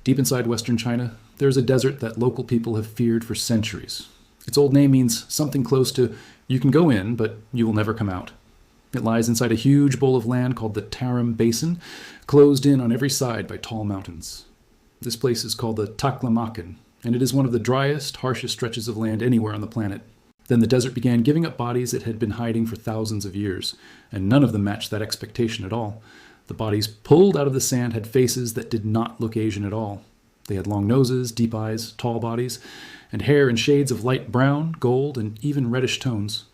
Deep inside western China, there's a desert that local people have feared for centuries. Its old name means something close to, you can go in, but you will never come out. It lies inside a huge bowl of land called the Tarim Basin, closed in on every side by tall mountains. This place is called the Taklamakan, and it is one of the driest, harshest stretches of land anywhere on the planet. Then the desert began giving up bodies it had been hiding for thousands of years, and none of them matched that expectation at all. The bodies pulled out of the sand had faces that did not look Asian at all. They had long noses, deep eyes, tall bodies, and hair in shades of light brown, gold, and even reddish tones.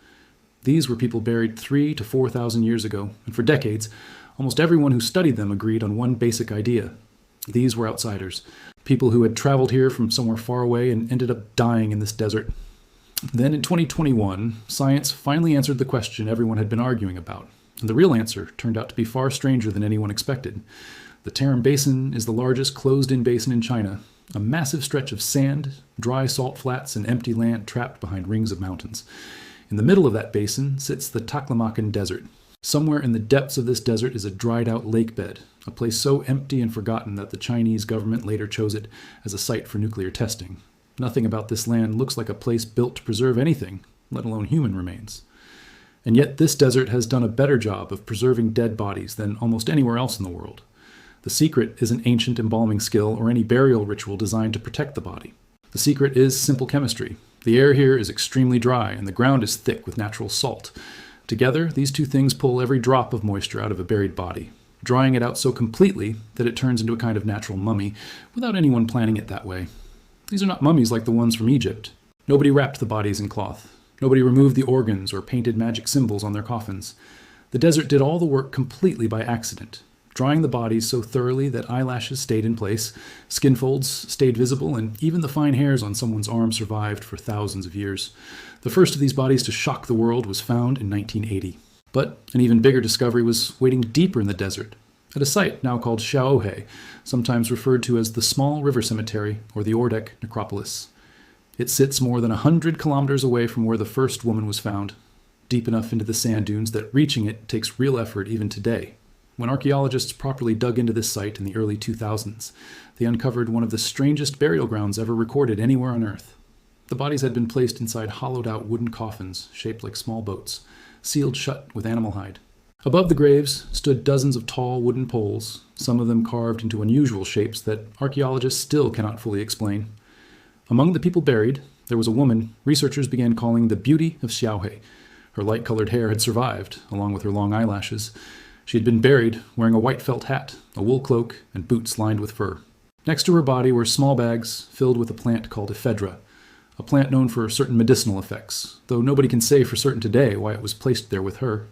These were people buried 3,000 to 4,000 years ago, and for decades, almost everyone who studied them agreed on one basic idea. These were outsiders, people who had traveled here from somewhere far away and ended up dying in this desert. Then in 2021, science finally answered the question everyone had been arguing about, and the real answer turned out to be far stranger than anyone expected. The Tarim Basin is the largest closed-in basin in China, a massive stretch of sand, dry salt flats, and empty land trapped behind rings of mountains. In the middle of that basin sits the Taklamakan Desert. Somewhere in the depths of this desert is a dried-out lake bed, a place so empty and forgotten that the Chinese government later chose it as a site for nuclear testing. Nothing about this land looks like a place built to preserve anything, let alone human remains. And yet this desert has done a better job of preserving dead bodies than almost anywhere else in the world. The secret isn't ancient embalming skill or any burial ritual designed to protect the body. The secret is simple chemistry. The air here is extremely dry, and the ground is thick with natural salt. Together, these two things pull every drop of moisture out of a buried body, drying it out so completely that it turns into a kind of natural mummy, without anyone planning it that way. These are not mummies like the ones from Egypt. Nobody wrapped the bodies in cloth. Nobody removed the organs or painted magic symbols on their coffins. The desert did all the work completely by accident, drying the bodies so thoroughly that eyelashes stayed in place, skin folds stayed visible, and even the fine hairs on someone's arm survived for thousands of years. The first of these bodies to shock the world was found in 1980. But an even bigger discovery was waiting deeper in the desert, at a site now called Shaohe, sometimes referred to as the Small River Cemetery or the Ordek Necropolis. It sits more than 100 kilometers away from where the first woman was found, deep enough into the sand dunes that reaching it takes real effort even today. When archaeologists properly dug into this site in the early 2000s, they uncovered one of the strangest burial grounds ever recorded anywhere on Earth. The bodies had been placed inside hollowed-out wooden coffins shaped like small boats, sealed shut with animal hide. Above the graves stood dozens of tall wooden poles, some of them carved into unusual shapes that archaeologists still cannot fully explain. Among the people buried, there was a woman researchers began calling the Beauty of Xiaohe. Her light-colored hair had survived, along with her long eyelashes. She had been buried wearing a white felt hat, a wool cloak, and boots lined with fur. Next to her body were small bags filled with a plant called ephedra, a plant known for certain medicinal effects, though nobody can say for certain today why it was placed there with her.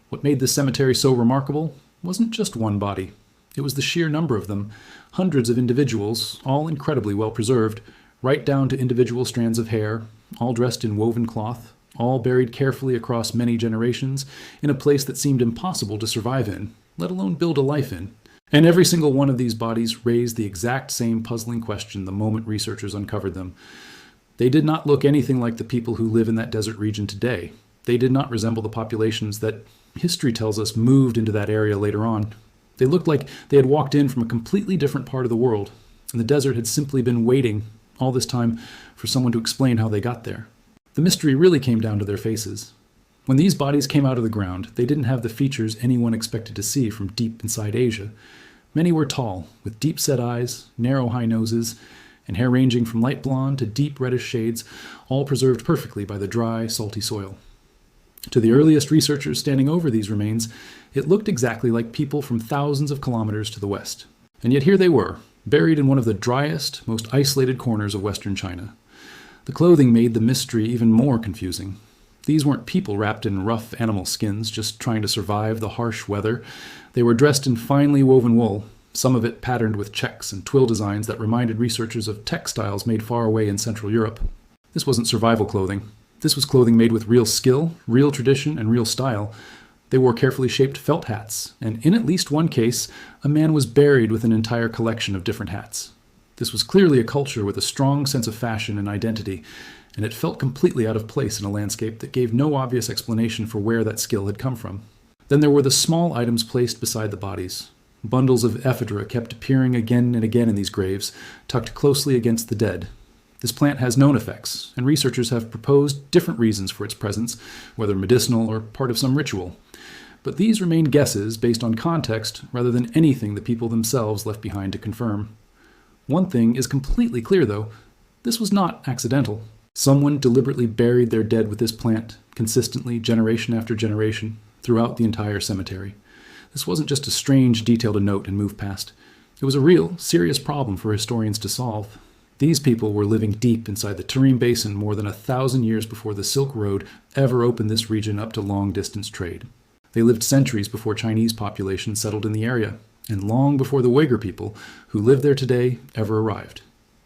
What made this cemetery so remarkable wasn't just one body. It was the sheer number of them, hundreds of individuals, all incredibly well preserved, right down to individual strands of hair, all dressed in woven cloth, all buried carefully across many generations, in a place that seemed impossible to survive in, let alone build a life in. And every single one of these bodies raised the exact same puzzling question the moment researchers uncovered them. They did not look anything like the people who live in that desert region today. They did not resemble the populations that history tells us moved into that area later on. They looked like they had walked in from a completely different part of the world, and the desert had simply been waiting all this time for someone to explain how they got there. The mystery really came down to their faces. When these bodies came out of the ground, they didn't have the features anyone expected to see from deep inside Asia. Many were tall, with deep-set eyes, narrow high noses, and hair ranging from light blonde to deep reddish shades, all preserved perfectly by the dry, salty soil. To the earliest researchers standing over these remains, it looked exactly like people from thousands of kilometers to the west. And yet here they were, buried in one of the driest, most isolated corners of western China. The clothing made the mystery even more confusing. These weren't people wrapped in rough animal skins, just trying to survive the harsh weather. They were dressed in finely woven wool, some of it patterned with checks and twill designs that reminded researchers of textiles made far away in Central Europe. This wasn't survival clothing. This was clothing made with real skill, real tradition, and real style. They wore carefully shaped felt hats, and in at least one case, a man was buried with an entire collection of different hats. This was clearly a culture with a strong sense of fashion and identity, and it felt completely out of place in a landscape that gave no obvious explanation for where that skill had come from. Then there were the small items placed beside the bodies. Bundles of ephedra kept appearing again and again in these graves, tucked closely against the dead. This plant has known effects, and researchers have proposed different reasons for its presence, whether medicinal or part of some ritual. But these remain guesses based on context rather than anything the people themselves left behind to confirm. One thing is completely clear, though. This was not accidental. Someone deliberately buried their dead with this plant, consistently, generation after generation, throughout the entire cemetery. This wasn't just a strange detail to note and move past. It was a real, serious problem for historians to solve. These people were living deep inside the Tarim Basin more than 1,000 years before the Silk Road ever opened this region up to long-distance trade. They lived centuries before Chinese populations settled in the area, and long before the Uyghur people, who live there today, ever arrived.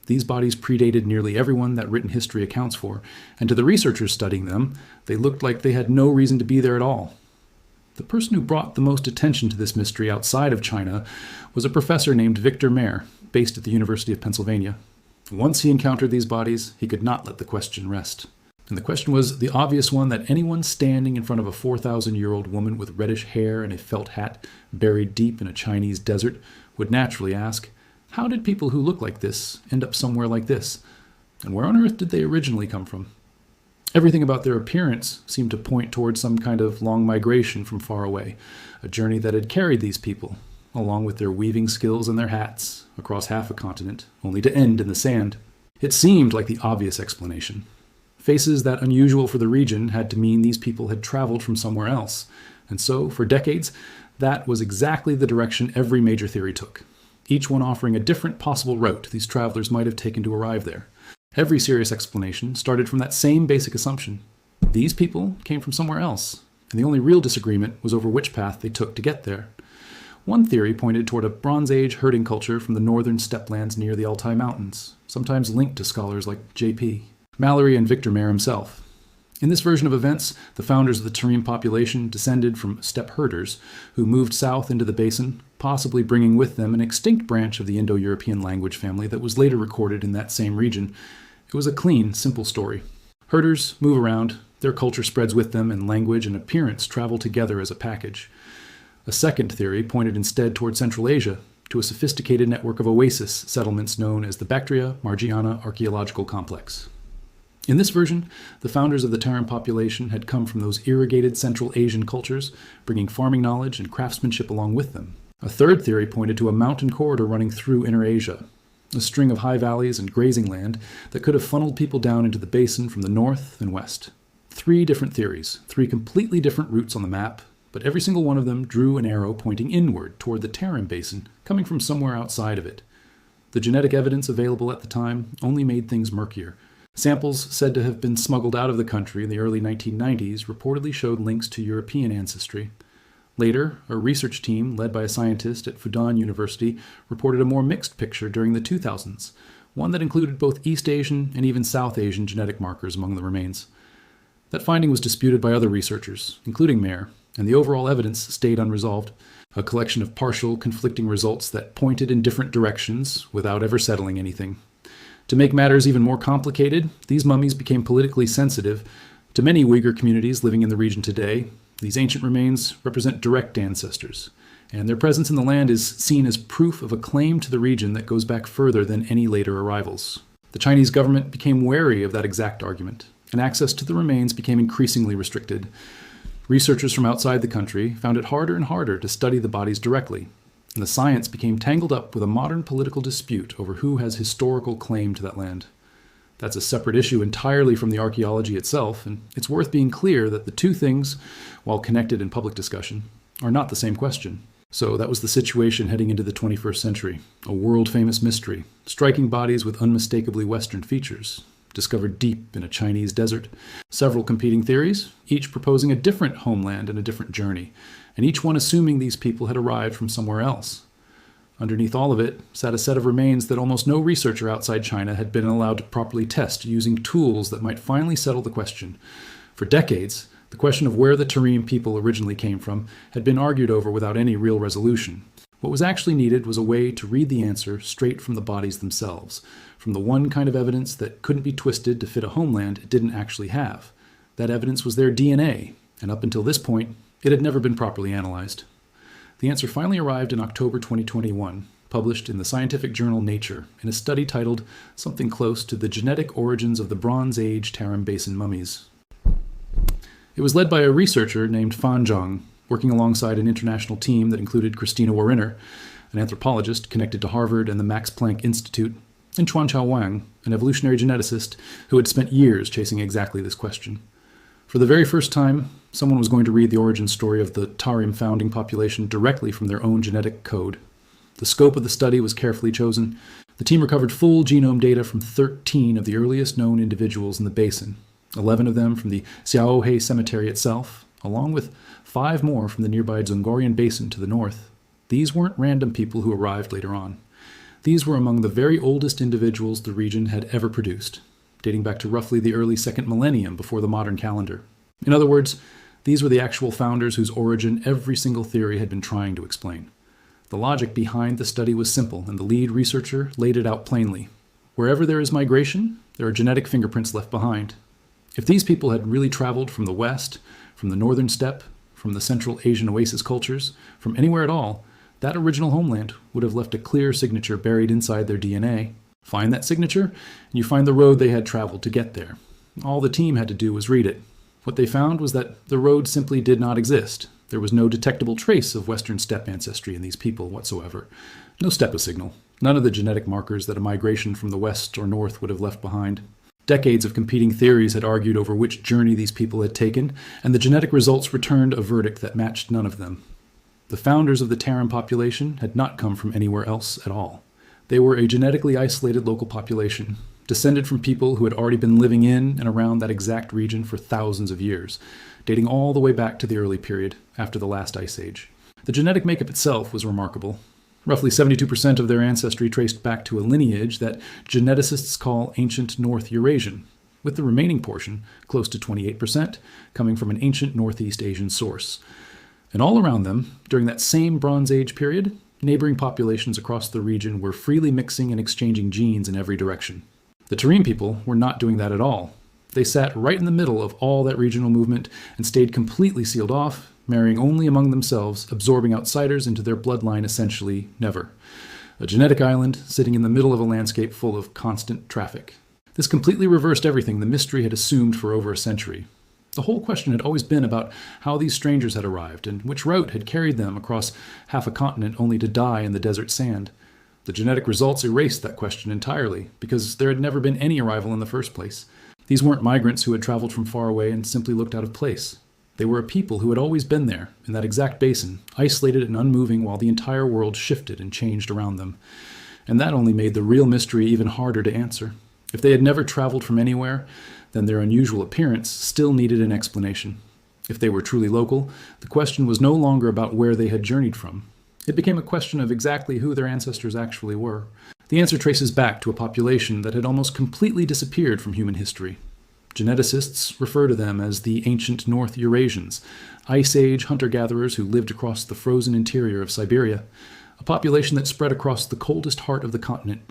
These bodies predated nearly everyone that written history accounts for, and to the researchers studying them, they looked like they had no reason to be there at all. The person who brought the most attention to this mystery outside of China was a professor named Victor Mayer, based at the University of Pennsylvania. Once he encountered these bodies, he could not let the question rest. And the question was the obvious one that anyone standing in front of a 4,000-year-old woman with reddish hair and a felt hat buried deep in a Chinese desert would naturally ask, how did people who look like this end up somewhere like this? And where on earth did they originally come from? Everything about their appearance seemed to point towards some kind of long migration from far away, a journey that had carried these people, along with their weaving skills and their hats, across half a continent, only to end in the sand. It seemed like the obvious explanation. Faces that unusual for the region had to mean these people had traveled from somewhere else, and so, for decades, that was exactly the direction every major theory took, each one offering a different possible route these travelers might have taken to arrive there. Every serious explanation started from that same basic assumption. These people came from somewhere else, and the only real disagreement was over which path they took to get there. One theory pointed toward a Bronze Age herding culture from the northern steppelands near the Altai Mountains, sometimes linked to scholars like J.P. Mallory and Victor Mayer himself. In this version of events, the founders of the Tarim population descended from steppe herders who moved south into the basin, possibly bringing with them an extinct branch of the Indo-European language family that was later recorded in that same region. It was a clean, simple story. Herders move around, their culture spreads with them, and language and appearance travel together as a package. A second theory pointed instead toward Central Asia, to a sophisticated network of oasis settlements known as the Bactria-Margiana Archaeological Complex. In this version, the founders of the Tarim population had come from those irrigated Central Asian cultures, bringing farming knowledge and craftsmanship along with them. A third theory pointed to a mountain corridor running through Inner Asia, a string of high valleys and grazing land that could have funneled people down into the basin from the north and west. 3 different theories, 3 completely different routes on the map, but every single one of them drew an arrow pointing inward toward the Tarim Basin, coming from somewhere outside of it. The genetic evidence available at the time only made things murkier. Samples said to have been smuggled out of the country in the early 1990s reportedly showed links to European ancestry. Later, a research team led by a scientist at Fudan University reported a more mixed picture during the 2000s, one that included both East Asian and even South Asian genetic markers among the remains. That finding was disputed by other researchers, including Mayer, and the overall evidence stayed unresolved, a collection of partial, conflicting results that pointed in different directions without ever settling anything. To make matters even more complicated, these mummies became politically sensitive. To many Uyghur communities living in the region today, these ancient remains represent direct ancestors, and their presence in the land is seen as proof of a claim to the region that goes back further than any later arrivals. The Chinese government became wary of that exact argument, and access to the remains became increasingly restricted. Researchers from outside the country found it harder and harder to study the bodies directly, and the science became tangled up with a modern political dispute over who has historical claim to that land. That's a separate issue entirely from the archaeology itself, and it's worth being clear that the two things, while connected in public discussion, are not the same question. So that was the situation heading into the 21st century, a world-famous mystery, striking bodies with unmistakably Western features, discovered deep in a Chinese desert. Several competing theories, each proposing a different homeland and a different journey, and each one assuming these people had arrived from somewhere else. Underneath all of it sat a set of remains that almost no researcher outside China had been allowed to properly test using tools that might finally settle the question. For decades, the question of where the Tarim people originally came from had been argued over without any real resolution. What was actually needed was a way to read the answer straight from the bodies themselves, from the one kind of evidence that couldn't be twisted to fit a homeland it didn't actually have. That evidence was their DNA, and up until this point, it had never been properly analyzed. The answer finally arrived in October 2021, published in the scientific journal Nature, in a study titled something close to the genetic origins of the Bronze Age Tarim Basin mummies. It was led by a researcher named Fan Zhang, working alongside an international team that included Christina Wariner, an anthropologist connected to Harvard and the Max Planck Institute, and Chuanchao Wang, an evolutionary geneticist who had spent years chasing exactly this question. For the very first time, someone was going to read the origin story of the Tarim founding population directly from their own genetic code. The scope of the study was carefully chosen. The team recovered full genome data from 13 of the earliest known individuals in the basin, 11 of them from the Xiaohe Cemetery itself, along with 5 more from the nearby Zongorian Basin to the north. These weren't random people who arrived later on. These were among the very oldest individuals the region had ever produced, dating back to roughly the early 2nd millennium before the modern calendar. In other words, these were the actual founders whose origin every single theory had been trying to explain. The logic behind the study was simple, and the lead researcher laid it out plainly. Wherever there is migration, there are genetic fingerprints left behind. If these people had really traveled from the west, from the northern steppe, from the Central Asian oasis cultures, from anywhere at all, that original homeland would have left a clear signature buried inside their DNA. Find that signature, and you find the road they had traveled to get there. All the team had to do was read it. What they found was that the road simply did not exist. There was no detectable trace of Western steppe ancestry in these people whatsoever. No steppe signal. None of the genetic markers that a migration from the west or north would have left behind. Decades of competing theories had argued over which journey these people had taken, and the genetic results returned a verdict that matched none of them. The founders of the Tarim population had not come from anywhere else at all. They were a genetically isolated local population, descended from people who had already been living in and around that exact region for thousands of years, dating all the way back to the early period, after the last ice age. The genetic makeup itself was remarkable. Roughly 72% of their ancestry traced back to a lineage that geneticists call ancient North Eurasian, with the remaining portion, close to 28%, coming from an ancient Northeast Asian source. And all around them, during that same Bronze Age period, neighboring populations across the region were freely mixing and exchanging genes in every direction. The Tarim people were not doing that at all. They sat right in the middle of all that regional movement and stayed completely sealed off, marrying only among themselves, absorbing outsiders into their bloodline essentially never. A genetic island sitting in the middle of a landscape full of constant traffic. This completely reversed everything the mystery had assumed for over a century. The whole question had always been about how these strangers had arrived and which route had carried them across half a continent only to die in the desert sand. The genetic results erased that question entirely, because there had never been any arrival in the first place. These weren't migrants who had traveled from far away and simply looked out of place. They were a people who had always been there, in that exact basin, isolated and unmoving while the entire world shifted and changed around them. And that only made the real mystery even harder to answer. If they had never traveled from anywhere, then their unusual appearance still needed an explanation. If they were truly local, the question was no longer about where they had journeyed from. It became a question of exactly who their ancestors actually were. The answer traces back to a population that had almost completely disappeared from human history. Geneticists refer to them as the ancient North Eurasians, Ice Age hunter-gatherers who lived across the frozen interior of Siberia, a population that spread across the coldest heart of the continent,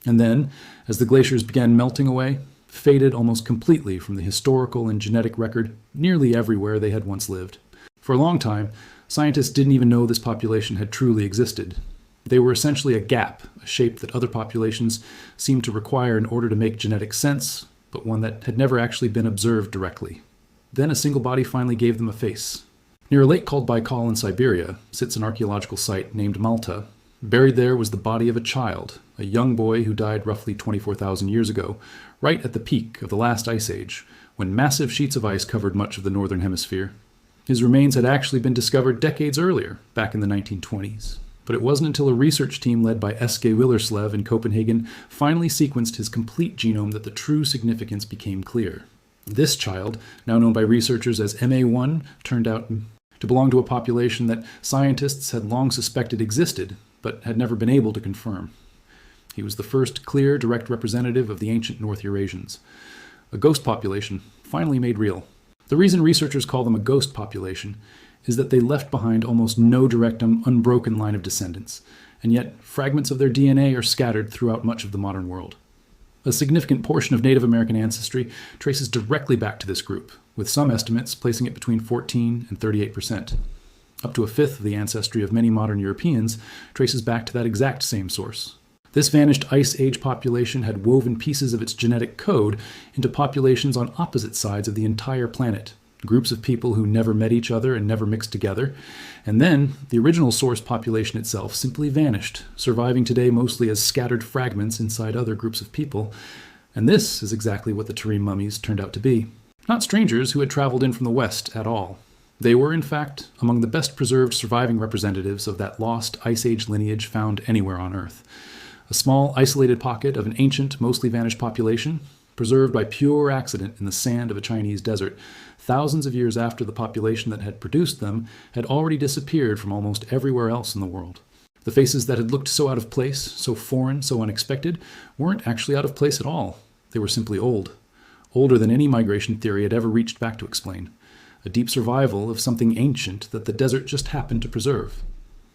and then, as the glaciers began melting away, faded almost completely from the historical and genetic record nearly everywhere they had once lived. For a long time, scientists didn't even know this population had truly existed. They were essentially a gap, a shape that other populations seemed to require in order to make genetic sense, but one that had never actually been observed directly. Then a single body finally gave them a face. Near a lake called Baikal in Siberia sits an archaeological site named Malta. Buried there was the body of a child, a young boy who died roughly 24,000 years ago, right at the peak of the last ice age, when massive sheets of ice covered much of the northern hemisphere. His remains had actually been discovered decades earlier, back in the 1920s. But it wasn't until a research team led by Eske Willerslev in Copenhagen finally sequenced his complete genome that the true significance became clear. This child, now known by researchers as MA1, turned out to belong to a population that scientists had long suspected existed, but had never been able to confirm. He was the first clear, direct representative of the ancient North Eurasians. A ghost population, finally made real. The reason researchers call them a ghost population is that they left behind almost no direct, unbroken line of descendants, and yet fragments of their DNA are scattered throughout much of the modern world. A significant portion of Native American ancestry traces directly back to this group, with some estimates placing it between 14 and 38%. Up to a fifth of the ancestry of many modern Europeans traces back to that exact same source. This vanished Ice Age population had woven pieces of its genetic code into populations on opposite sides of the entire planet, groups of people who never met each other and never mixed together. And then the original source population itself simply vanished, surviving today mostly as scattered fragments inside other groups of people. And this is exactly what the Tarim mummies turned out to be. Not strangers who had traveled in from the West at all. They were, in fact, among the best preserved surviving representatives of that lost Ice Age lineage found anywhere on Earth. A small, isolated pocket of an ancient, mostly vanished population, preserved by pure accident in the sand of a Chinese desert, thousands of years after the population that had produced them had already disappeared from almost everywhere else in the world. The faces that had looked so out of place, so foreign, so unexpected, weren't actually out of place at all. They were simply old. Older than any migration theory had ever reached back to explain. A deep survival of something ancient that the desert just happened to preserve.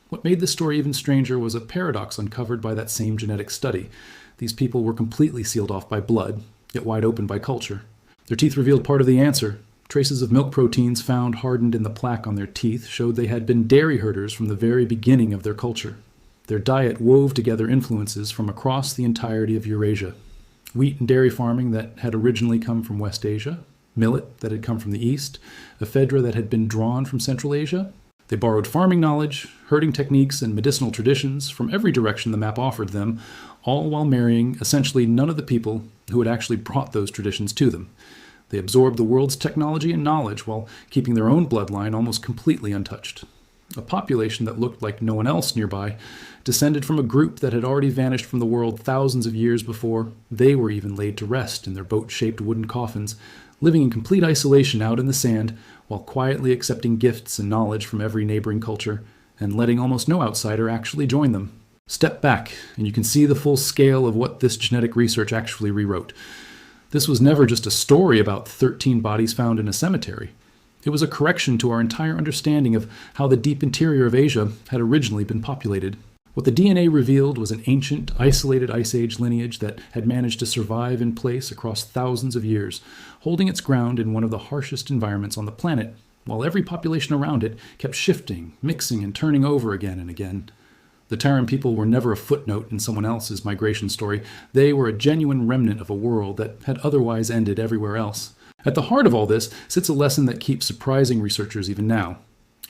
What made this story even stranger was a paradox uncovered by that same genetic study. These people were completely sealed off by blood, yet wide open by culture. Their teeth revealed part of the answer. Traces of milk proteins found hardened in the plaque on their teeth showed they had been dairy herders from the very beginning of their culture. Their diet wove together influences from across the entirety of Eurasia. Wheat and dairy farming that had originally come from West Asia, millet that had come from the East, ephedra that had been drawn from Central Asia. They borrowed farming knowledge, herding techniques, and medicinal traditions from every direction the map offered them, all while marrying essentially none of the people who had actually brought those traditions to them. They absorbed the world's technology and knowledge while keeping their own bloodline almost completely untouched. A population that looked like no one else nearby descended from a group that had already vanished from the world thousands of years before they were even laid to rest in their boat-shaped wooden coffins, living in complete isolation out in the sand while quietly accepting gifts and knowledge from every neighboring culture and letting almost no outsider actually join them. Step back, and you can see the full scale of what this genetic research actually rewrote. This was never just a story about 13 bodies found in a cemetery. It was a correction to our entire understanding of how the deep interior of Asia had originally been populated. What the DNA revealed was an ancient, isolated Ice Age lineage that had managed to survive in place across thousands of years, holding its ground in one of the harshest environments on the planet, while every population around it kept shifting, mixing, and turning over again and again. The Tarim people were never a footnote in someone else's migration story. They were a genuine remnant of a world that had otherwise ended everywhere else. At the heart of all this sits a lesson that keeps surprising researchers even now.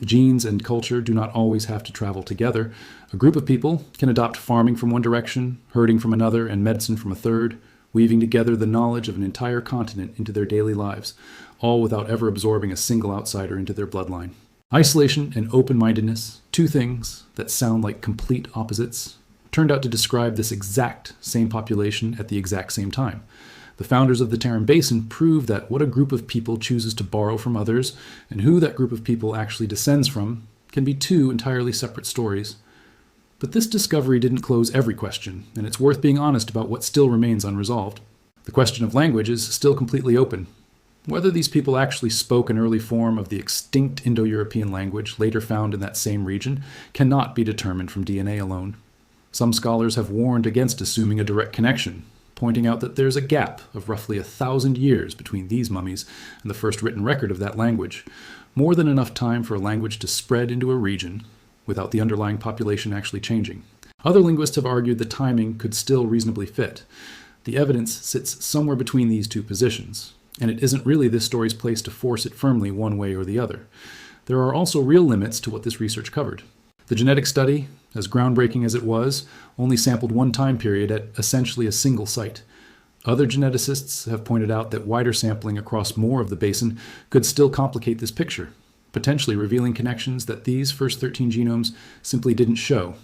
Genes and culture do not always have to travel together. A group of people can adopt farming from one direction, herding from another, and medicine from a third, weaving together the knowledge of an entire continent into their daily lives, all without ever absorbing a single outsider into their bloodline. Isolation and open-mindedness, two things that sound like complete opposites, turned out to describe this exact same population at the exact same time. The founders of the Tarim Basin prove that what a group of people chooses to borrow from others and who that group of people actually descends from can be two entirely separate stories. But this discovery didn't close every question, and it's worth being honest about what still remains unresolved. The question of language is still completely open. Whether these people actually spoke an early form of the extinct Indo-European language later found in that same region cannot be determined from DNA alone. Some scholars have warned against assuming a direct connection, pointing out that there's a gap of roughly 1,000 years between these mummies and the first written record of that language, more than enough time for a language to spread into a region without the underlying population actually changing. Other linguists have argued the timing could still reasonably fit. The evidence sits somewhere between these two positions, and it isn't really this story's place to force it firmly one way or the other. There are also real limits to what this research covered. The genetic study, as groundbreaking as it was, only sampled one time period at essentially a single site. Other geneticists have pointed out that wider sampling across more of the basin could still complicate this picture, potentially revealing connections that these first 13 genomes simply didn't show.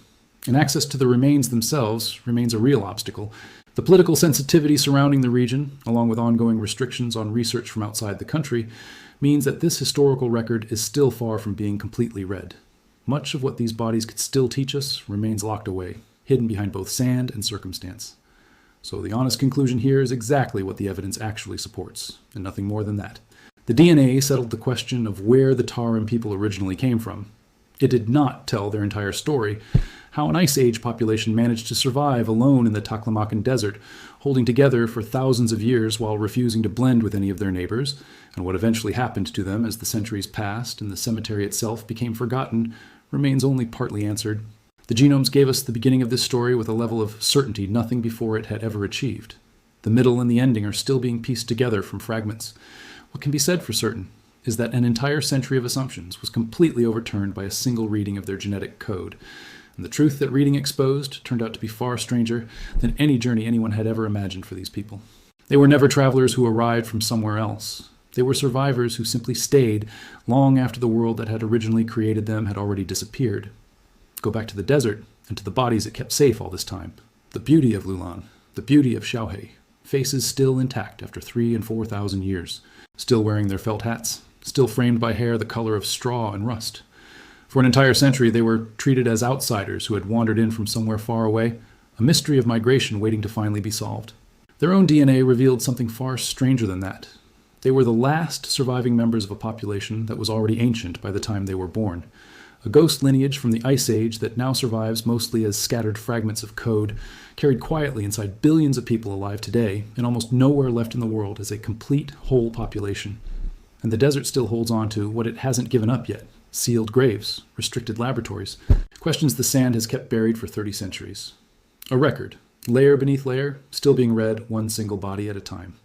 And access to the remains themselves remains a real obstacle. The political sensitivity surrounding the region, along with ongoing restrictions on research from outside the country, means that this historical record is still far from being completely read. Much of what these bodies could still teach us remains locked away, hidden behind both sand and circumstance. So the honest conclusion here is exactly what the evidence actually supports, and nothing more than that. The DNA settled the question of where the Tarim people originally came from. It did not tell their entire story. how an Ice Age population managed to survive alone in the Taklamakan Desert, holding together for thousands of years while refusing to blend with any of their neighbors, and what eventually happened to them as the centuries passed and the cemetery itself became forgotten, remains only partly answered. The genomes gave us the beginning of this story with a level of certainty nothing before it had ever achieved. The middle and the ending are still being pieced together from fragments. What can be said for certain is that an entire century of assumptions was completely overturned by a single reading of their genetic code. And the truth that reading exposed turned out to be far stranger than any journey anyone had ever imagined for these people. They were never travelers who arrived from somewhere else. They were survivors who simply stayed long after the world that had originally created them had already disappeared. Go back to the desert and to the bodies it kept safe all this time. The beauty of Lulan, the beauty of Xiaohe, faces still intact after 3,000 and 4,000 years, still wearing their felt hats, still framed by hair the color of straw and rust. For an entire century, they were treated as outsiders who had wandered in from somewhere far away, a mystery of migration waiting to finally be solved. Their own DNA revealed something far stranger than that. They were the last surviving members of a population that was already ancient by the time they were born, a ghost lineage from the Ice Age that now survives mostly as scattered fragments of code, carried quietly inside billions of people alive today, and almost nowhere left in the world as a complete, whole population. And the desert still holds on to what it hasn't given up yet: sealed graves, restricted laboratories, questions the sand has kept buried for 30 centuries. A record, layer beneath layer, still being read one single body at a time.